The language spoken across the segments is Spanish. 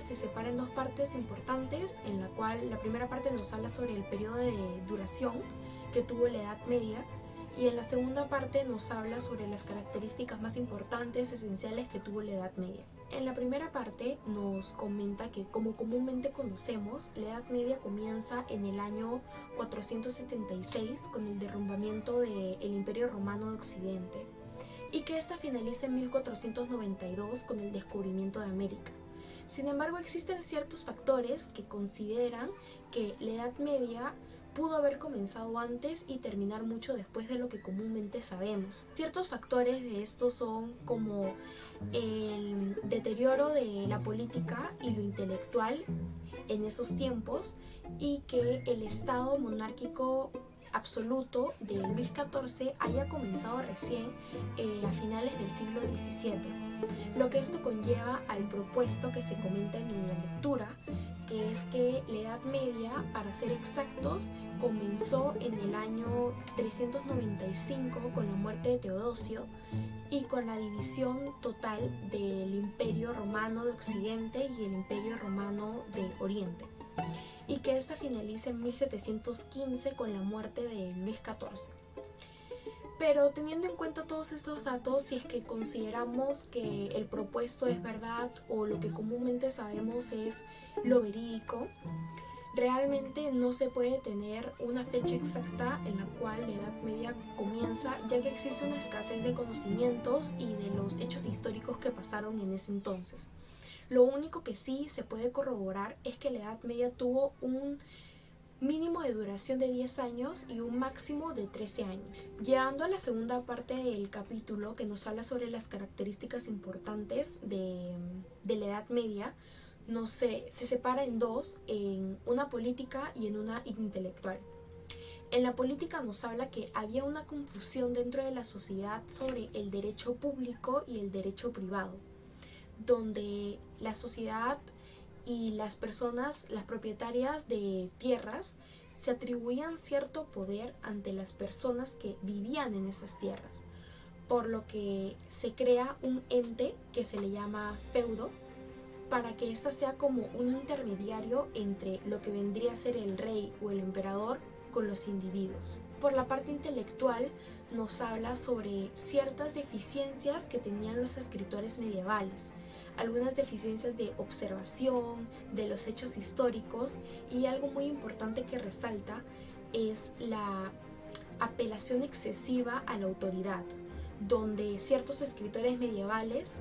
se separa en dos partes importantes, en la cual la primera parte nos habla sobre el periodo de duración que tuvo la Edad Media, y en la segunda parte nos habla sobre las características más importantes, esenciales que tuvo la Edad Media. En la primera parte nos comenta que, como comúnmente conocemos, la Edad Media comienza en el año 476 con el derrumbamiento del Imperio Romano de Occidente, y que esta finaliza en 1492 con el descubrimiento de América. Sin embargo, existen ciertos factores que consideran que la Edad Media pudo haber comenzado antes y terminar mucho después de lo que comúnmente sabemos. Ciertos factores de estos son como el deterioro de la política y lo intelectual en esos tiempos, y que el estado monárquico absoluto de Luis XIV haya comenzado recién a finales del siglo XVII, lo que esto conlleva al propuesto que se comenta en la lectura, que es que la Edad Media, para ser exactos, comenzó en el año 395 con la muerte de Teodosio y con la división total del Imperio Romano de Occidente y el Imperio Romano de Oriente, y que esta finaliza en 1715 con la muerte de Luis XIV. Pero teniendo en cuenta todos estos datos, si es que consideramos que el propuesto es verdad o lo que comúnmente sabemos es lo verídico, realmente no se puede tener una fecha exacta en la cual la Edad Media comienza, ya que existe una escasez de conocimientos y de los hechos históricos que pasaron en ese entonces. Lo único que sí se puede corroborar es que la Edad Media tuvo un mínimo de duración de 10 años y un máximo de 13 años. Llegando a la segunda parte del capítulo, que nos habla sobre las características importantes de la Edad Media, se separa en dos, en una política y en una intelectual. En la política nos habla que había una confusión dentro de la sociedad sobre el derecho público y el derecho privado, donde la sociedad y las personas, las propietarias de tierras, se atribuían cierto poder ante las personas que vivían en esas tierras, por lo que se crea un ente que se le llama feudo, para que ésta sea como un intermediario entre lo que vendría a ser el rey o el emperador con los individuos. Por la parte intelectual nos habla sobre ciertas deficiencias que tenían los escritores medievales, algunas deficiencias de observación de los hechos históricos, y algo muy importante que resalta es la apelación excesiva a la autoridad, donde ciertos escritores medievales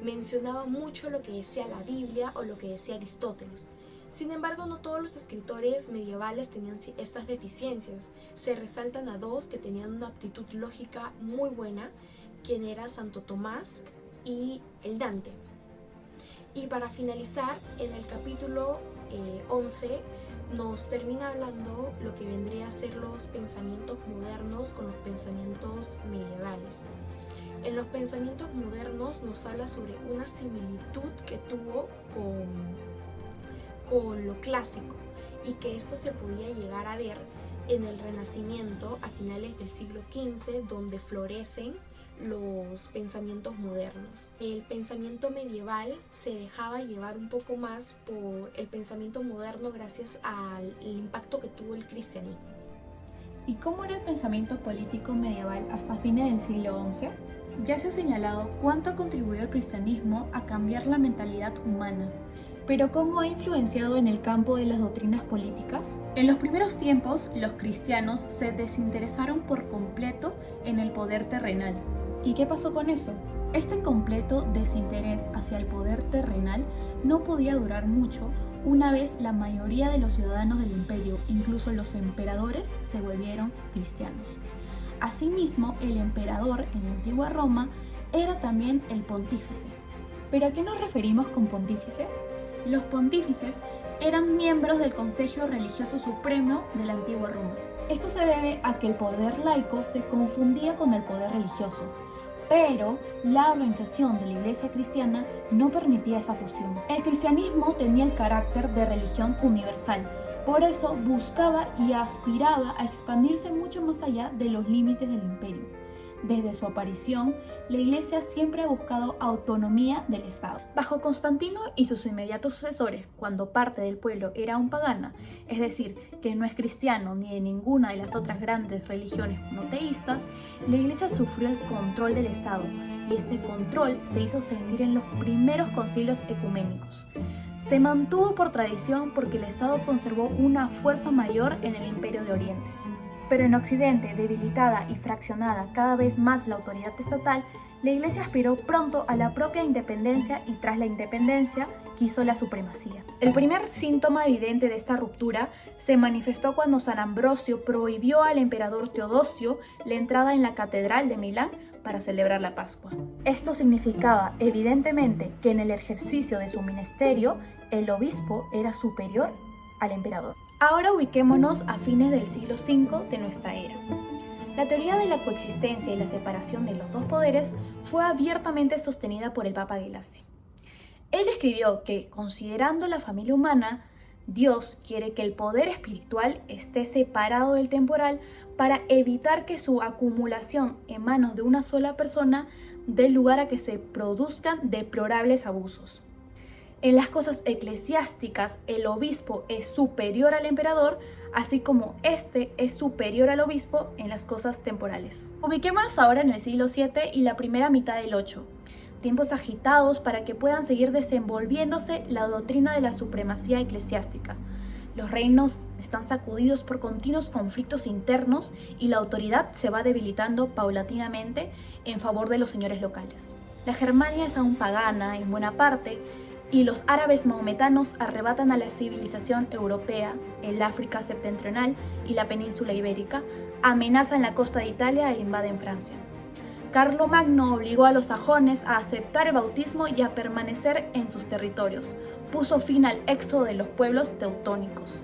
mencionaban mucho lo que decía la Biblia o lo que decía Aristóteles. Sin embargo, no todos los escritores medievales tenían estas deficiencias. Se resaltan a dos que tenían una aptitud lógica muy buena, quien era Santo Tomás y el Dante. Y para finalizar, en el capítulo 11 nos termina hablando lo que vendría a ser los pensamientos modernos con los pensamientos medievales. En los pensamientos modernos nos habla sobre una similitud que tuvo con lo clásico, y que esto se podía llegar a ver en el Renacimiento a finales del siglo XV, donde florecen los pensamientos modernos. El pensamiento medieval se dejaba llevar un poco más por el pensamiento moderno gracias al impacto que tuvo el cristianismo. ¿Y cómo era el pensamiento político medieval hasta fines del siglo XI? Ya se ha señalado cuánto ha contribuido el cristianismo a cambiar la mentalidad humana, pero ¿cómo ha influenciado en el campo de las doctrinas políticas? En los primeros tiempos, los cristianos se desinteresaron por completo en el poder terrenal. ¿Y qué pasó con eso? Este completo desinterés hacia el poder terrenal no podía durar mucho una vez la mayoría de los ciudadanos del imperio, incluso los emperadores, se volvieron cristianos. Asimismo, el emperador en la antigua Roma era también el pontífice. ¿Pero a qué nos referimos con pontífice? Los pontífices eran miembros del Consejo Religioso Supremo de la antigua Roma. Esto se debe a que el poder laico se confundía con el poder religioso, pero la organización de la Iglesia cristiana no permitía esa fusión. El cristianismo tenía el carácter de religión universal, por eso buscaba y aspiraba a expandirse mucho más allá de los límites del imperio. Desde su aparición, la Iglesia siempre ha buscado autonomía del Estado. Bajo Constantino y sus inmediatos sucesores, cuando parte del pueblo era aún pagana, es decir, que no es cristiano ni de ninguna de las otras grandes religiones monoteístas, la Iglesia sufrió el control del Estado, y este control se hizo sentir en los primeros concilios ecuménicos. Se mantuvo por tradición porque el Estado conservó una fuerza mayor en el Imperio de Oriente. Pero en Occidente, debilitada y fraccionada cada vez más la autoridad estatal, la Iglesia aspiró pronto a la propia independencia y tras la independencia quiso la supremacía. El primer síntoma evidente de esta ruptura se manifestó cuando San Ambrosio prohibió al emperador Teodosio la entrada en la Catedral de Milán para celebrar la Pascua. Esto significaba, evidentemente, que en el ejercicio de su ministerio, el obispo era superior al emperador. Ahora ubiquémonos a fines del siglo V de nuestra era. La teoría de la coexistencia y la separación de los dos poderes fue abiertamente sostenida por el Papa Gelasio. Él escribió que, considerando la familia humana, Dios quiere que el poder espiritual esté separado del temporal para evitar que su acumulación en manos de una sola persona dé lugar a que se produzcan deplorables abusos. En las cosas eclesiásticas, el obispo es superior al emperador, así como éste es superior al obispo en las cosas temporales. Ubiquémonos ahora en el siglo VII y la primera mitad del VIII, tiempos agitados para que puedan seguir desenvolviéndose la doctrina de la supremacía eclesiástica. Los reinos están sacudidos por continuos conflictos internos y la autoridad se va debilitando paulatinamente en favor de los señores locales. La Germania es aún pagana en buena parte, y los árabes mahometanos arrebatan a la civilización europea, el África septentrional y la península ibérica, amenazan la costa de Italia e invaden Francia. Carlomagno obligó a los sajones a aceptar el bautismo y a permanecer en sus territorios. Puso fin al éxodo de los pueblos teutónicos.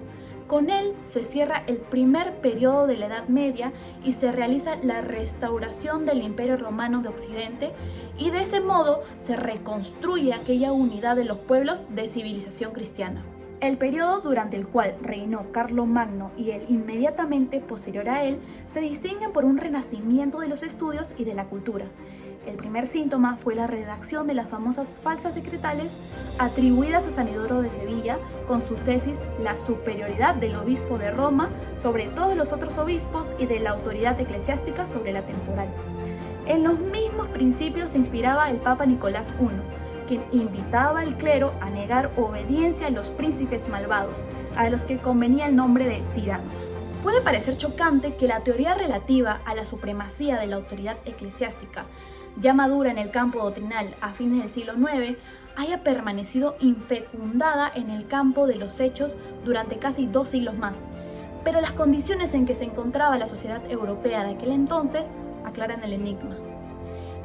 Con él se cierra el primer periodo de la Edad Media y se realiza la restauración del Imperio Romano de Occidente, y de ese modo se reconstruye aquella unidad de los pueblos de civilización cristiana. El periodo durante el cual reinó Carlomagno y el inmediatamente posterior a él se distinguen por un renacimiento de los estudios y de la cultura. El primer síntoma fue la redacción de las famosas falsas decretales atribuidas a San Isidoro de Sevilla con su tesis La superioridad del obispo de Roma sobre todos los otros obispos y de la autoridad eclesiástica sobre la temporal. En los mismos principios se inspiraba el Papa Nicolás I, quien invitaba al clero a negar obediencia a los príncipes malvados, a los que convenía el nombre de tiranos. Puede parecer chocante que la teoría relativa a la supremacía de la autoridad eclesiástica, ya madura en el campo doctrinal a fines del siglo IX, haya permanecido infecundada en el campo de los hechos durante casi 2 siglos más, pero las condiciones en que se encontraba la sociedad europea de aquel entonces aclaran el enigma.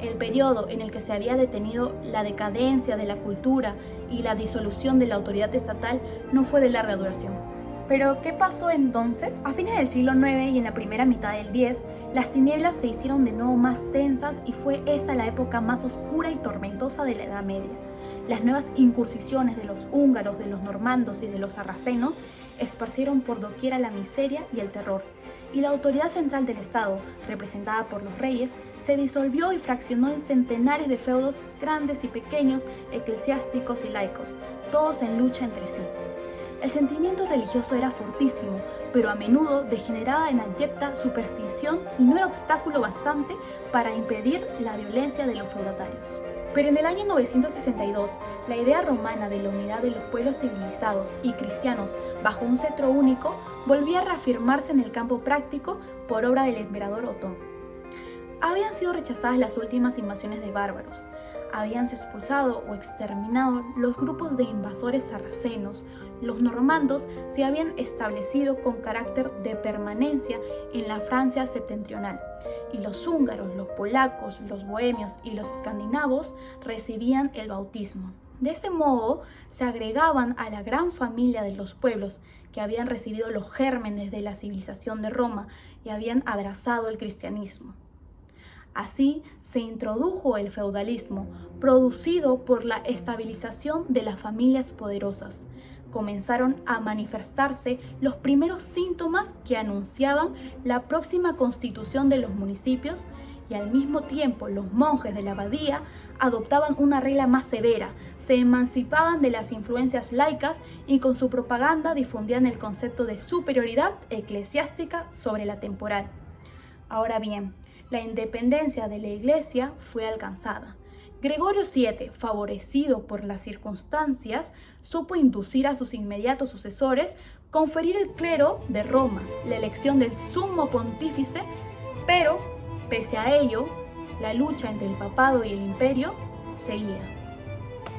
El periodo en el que se había detenido la decadencia de la cultura y la disolución de la autoridad estatal no fue de larga duración. ¿Pero qué pasó entonces? A fines del siglo IX y en la primera mitad del X, las tinieblas se hicieron de nuevo más tensas y fue esa la época más oscura y tormentosa de la Edad Media. Las nuevas incursiones de los húngaros, de los normandos y de los sarracenos esparcieron por doquiera la miseria y el terror, y la autoridad central del Estado, representada por los reyes, se disolvió y fraccionó en centenares de feudos grandes y pequeños, eclesiásticos y laicos, todos en lucha entre sí. El sentimiento religioso era fortísimo, pero a menudo degeneraba en abyecta superstición y no era obstáculo bastante para impedir la violencia de los feudatarios. Pero en el año 962, la idea romana de la unidad de los pueblos civilizados y cristianos bajo un cetro único volvía a reafirmarse en el campo práctico por obra del emperador Otón. Habían sido rechazadas las últimas invasiones de bárbaros, habíanse expulsado o exterminado los grupos de invasores sarracenos, los normandos se habían establecido con carácter de permanencia en la Francia septentrional, y los húngaros, los polacos, los bohemios y los escandinavos recibían el bautismo. De este modo se agregaban a la gran familia de los pueblos que habían recibido los gérmenes de la civilización de Roma y habían abrazado el cristianismo. Así se introdujo el feudalismo, producido por la estabilización de las familias poderosas. Comenzaron a manifestarse los primeros síntomas que anunciaban la próxima constitución de los municipios y al mismo tiempo los monjes de la abadía adoptaban una regla más severa, se emancipaban de las influencias laicas y con su propaganda difundían el concepto de superioridad eclesiástica sobre la temporal. Ahora bien, la independencia de la Iglesia fue alcanzada. Gregorio VII, favorecido por las circunstancias, supo inducir a sus inmediatos sucesores conferir el clero de Roma, la elección del sumo pontífice, pero, pese a ello, la lucha entre el papado y el imperio seguía.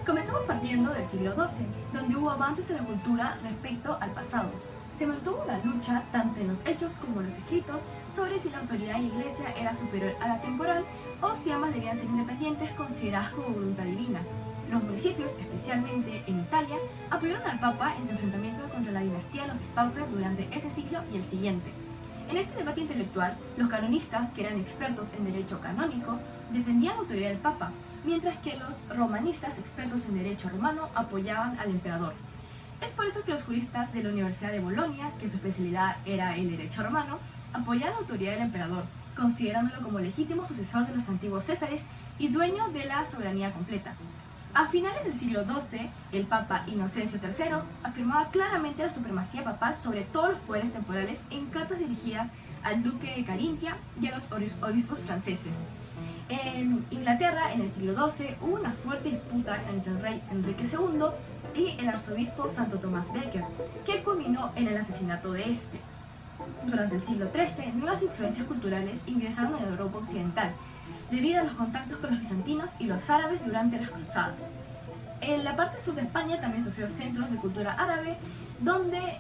Comenzamos partiendo del siglo XII, donde hubo avances en la cultura respecto al pasado. Se mantuvo una lucha, tanto en los hechos como en los escritos, sobre si la autoridad de la Iglesia era superior a la temporal o si ambas debían ser independientes consideradas como voluntad divina. Los municipios, especialmente en Italia, apoyaron al Papa en su enfrentamiento contra la dinastía de los Staufer durante ese siglo y el siguiente. En este debate intelectual, los canonistas, que eran expertos en derecho canónico, defendían la autoridad del Papa, mientras que los romanistas, expertos en derecho romano, apoyaban al emperador. Es por eso que los juristas de la Universidad de Bolonia, que su especialidad era el derecho romano, apoyaban la autoridad del emperador, considerándolo como legítimo sucesor de los antiguos césares y dueño de la soberanía completa. A finales del siglo XII, el Papa Inocencio III afirmaba claramente la supremacía papal sobre todos los poderes temporales en cartas dirigidas al duque de Carintia y a los obispos franceses. En Inglaterra, en el siglo XII, hubo una fuerte disputa entre el rey Enrique II y el arzobispo Santo Tomás Becket, que culminó en el asesinato de este. Durante el siglo XIII, nuevas influencias culturales ingresaron a Europa occidental, debido a los contactos con los bizantinos y los árabes durante las cruzadas. En la parte sur de España también sufrió centros de cultura árabe, donde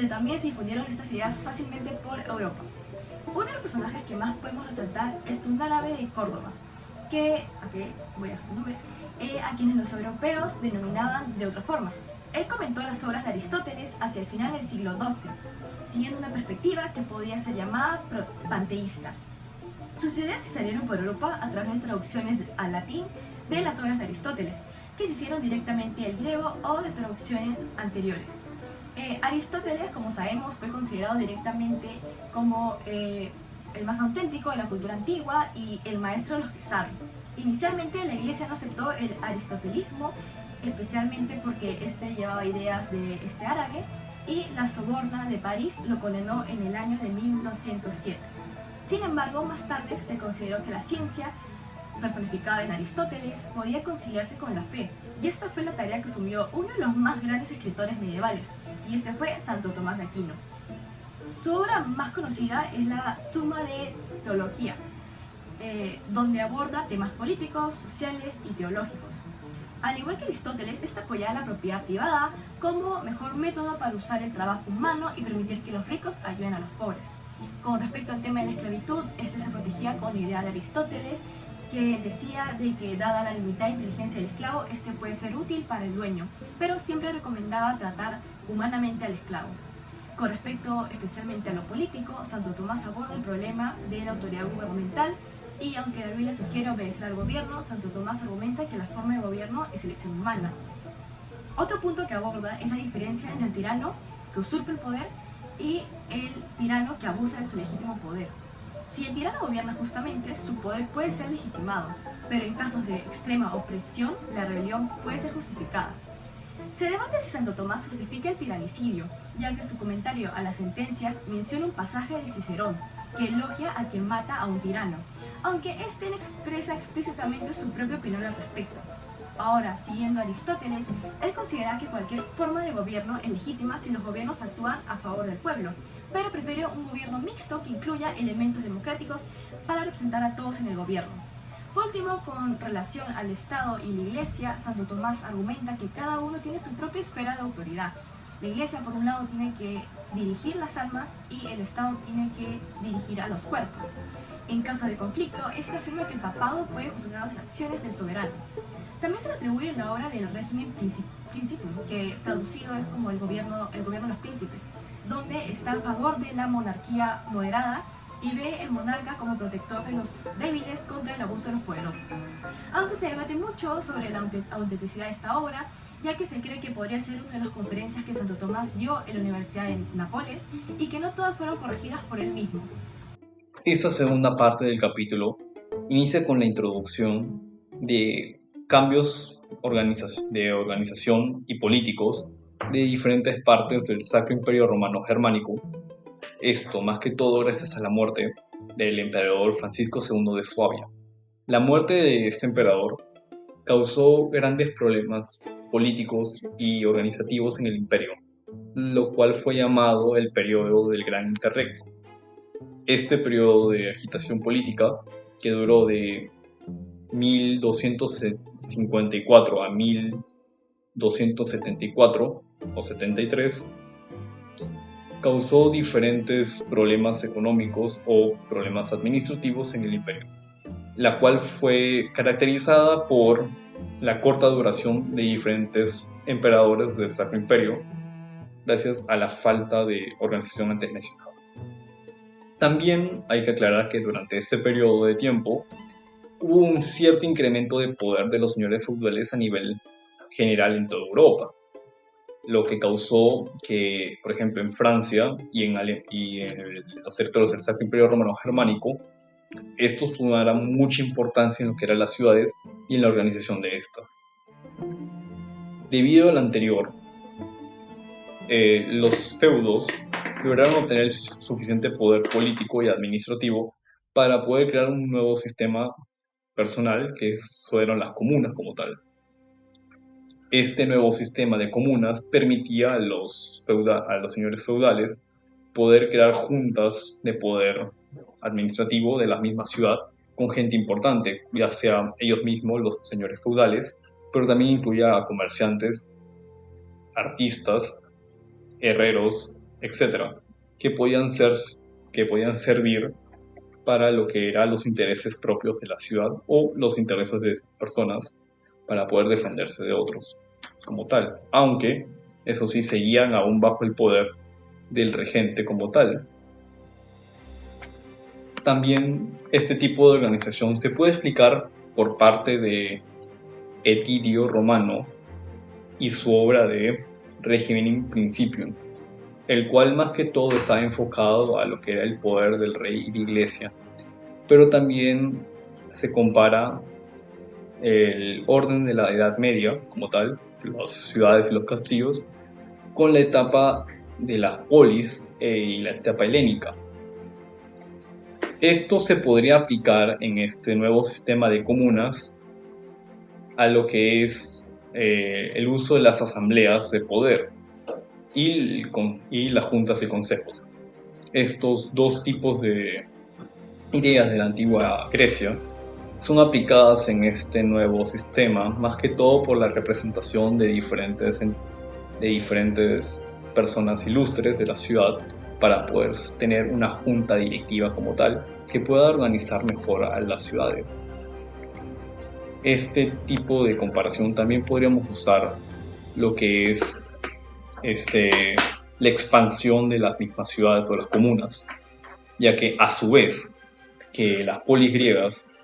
también se difundieron estas ideas fácilmente por Europa. Uno de los personajes que más podemos resaltar es un árabe de Córdoba, a quienes los europeos denominaban de otra forma. Él comentó las obras de Aristóteles hacia el final del siglo XII, siguiendo una perspectiva que podía ser llamada panteísta. Sus ideas se salieron por Europa a través de traducciones al latín de las obras de Aristóteles, que se hicieron directamente del griego o de traducciones anteriores. Aristóteles, como sabemos, fue considerado directamente como el más auténtico de la cultura antigua y el maestro de los que saben. Inicialmente la Iglesia no aceptó el aristotelismo, especialmente porque este llevaba ideas de este árabe, y la Sorbona de París lo condenó en el año de 1907. Sin embargo, más tarde se consideró que la ciencia, personificada en Aristóteles, podía conciliarse con la fe, y esta fue la tarea que asumió uno de los más grandes escritores medievales, y este fue Santo Tomás de Aquino. Su obra más conocida es la Suma de Teología, donde aborda temas políticos, sociales y teológicos. Al igual que Aristóteles, esta apoyaba la propiedad privada como mejor método para usar el trabajo humano y permitir que los ricos ayuden a los pobres. Con respecto al tema de la esclavitud, este se protegía con la idea de Aristóteles, que decía de que dada la limitada inteligencia del esclavo, este puede ser útil para el dueño, pero siempre recomendaba tratar humanamente al esclavo. Con respecto especialmente a lo político, Santo Tomás aborda el problema de la autoridad gubernamental, y aunque la Biblia sugiere obedecer al gobierno, Santo Tomás argumenta que la forma de gobierno es elección humana. Otro punto que aborda es la diferencia entre el tirano que usurpa el poder y el tirano que abusa de su legítimo poder. Si el tirano gobierna justamente, su poder puede ser legitimado, pero en casos de extrema opresión, la rebelión puede ser justificada. Se debate si Santo Tomás justifica el tiranicidio, ya que su comentario a las sentencias menciona un pasaje de Cicerón, que elogia a quien mata a un tirano, aunque este no expresa explícitamente su propia opinión al respecto. Ahora, siguiendo a Aristóteles, él considera que cualquier forma de gobierno es legítima si los gobiernos actúan a favor del pueblo, pero prefiere un gobierno mixto que incluya elementos democráticos para representar a todos en el gobierno. Por último, con relación al Estado y la Iglesia, Santo Tomás argumenta que cada uno tiene su propia esfera de autoridad. La Iglesia, por un lado, tiene que dirigir las almas y el Estado tiene que dirigir a los cuerpos. En caso de conflicto, este afirma que el papado puede juzgar las acciones del soberano. También se le atribuye la obra del régimen Principium, que traducido es como el gobierno de los príncipes, donde está a favor de la monarquía moderada y ve el monarca como protector de los débiles contra el abuso de los poderosos. Aunque se debate mucho sobre la autenticidad de esta obra, ya que se cree que podría ser una de las conferencias que Santo Tomás dio en la Universidad de Nápoles y que no todas fueron corregidas por él mismo. Esta segunda parte del capítulo inicia con la introducción de cambios de organización y políticos de diferentes partes del Sacro Imperio Romano Germánico. Esto, más que todo, gracias a la muerte del emperador Francisco II de Suabia. La muerte de este emperador causó grandes problemas políticos y organizativos en el imperio, lo cual fue llamado el periodo del Gran Interregno. Este periodo de agitación política, que duró de 1254 a 1274 o 73, causó diferentes problemas económicos o problemas administrativos en el imperio, la cual fue caracterizada por la corta duración de diferentes emperadores del Sacro Imperio, gracias a la falta de organización antes mencionada. También hay que aclarar que durante este periodo de tiempo hubo un cierto incremento de poder de los señores feudales a nivel general en toda Europa, lo que causó que, por ejemplo, en Francia y en los territorios del Sacro Imperio Romano Germánico, estos tomaran mucha importancia en lo que eran las ciudades y en la organización de estas. Debido al anterior, los feudos lograron obtener suficiente poder político y administrativo para poder crear un nuevo sistema personal, que fueron las comunas como tal. Este nuevo sistema de comunas permitía a los señores feudales poder crear juntas de poder administrativo de la misma ciudad con gente importante, ya sea ellos mismos, los señores feudales, pero también incluía a comerciantes, artistas, herreros, etc., que podían servir para lo que eran los intereses propios de la ciudad o los intereses de esas personas para poder defenderse de otros como tal, aunque eso sí seguían aún bajo el poder del regente como tal. También este tipo de organización se puede explicar por parte de Etidio Romano y su obra de Regimen Principium, el cual más que todo está enfocado a lo que era el poder del rey y la iglesia, pero también se compara el orden de la Edad Media como tal, las ciudades y los castillos, con la etapa de las polis y la etapa helénica. Esto se podría aplicar en este nuevo sistema de comunas a lo que es el uso de las asambleas de poder y las juntas y consejos. Estos dos tipos de ideas de la antigua Grecia son aplicadas en este nuevo sistema, más que todo por la representación de diferentes personas ilustres de la ciudad para poder tener una junta directiva como tal que pueda organizar mejor a las ciudades. Este tipo de comparación también podríamos usar lo que es la expansión de las mismas ciudades o las comunas, ya que a su vez que las polis griegas,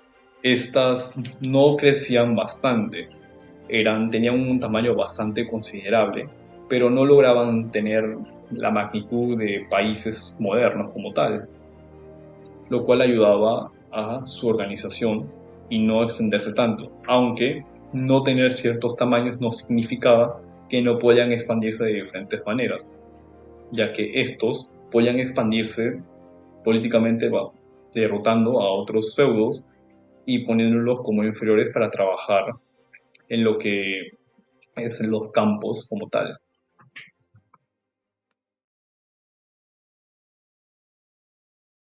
estas no crecían bastante, tenían un tamaño bastante considerable, pero no lograban tener la magnitud de países modernos como tal, lo cual ayudaba a su organización y no extenderse tanto, aunque no tener ciertos tamaños no significaba que no podían expandirse de diferentes maneras, ya que estos podían expandirse políticamente derrotando a otros feudos y poniéndolos como inferiores para trabajar en lo que es en los campos como tal.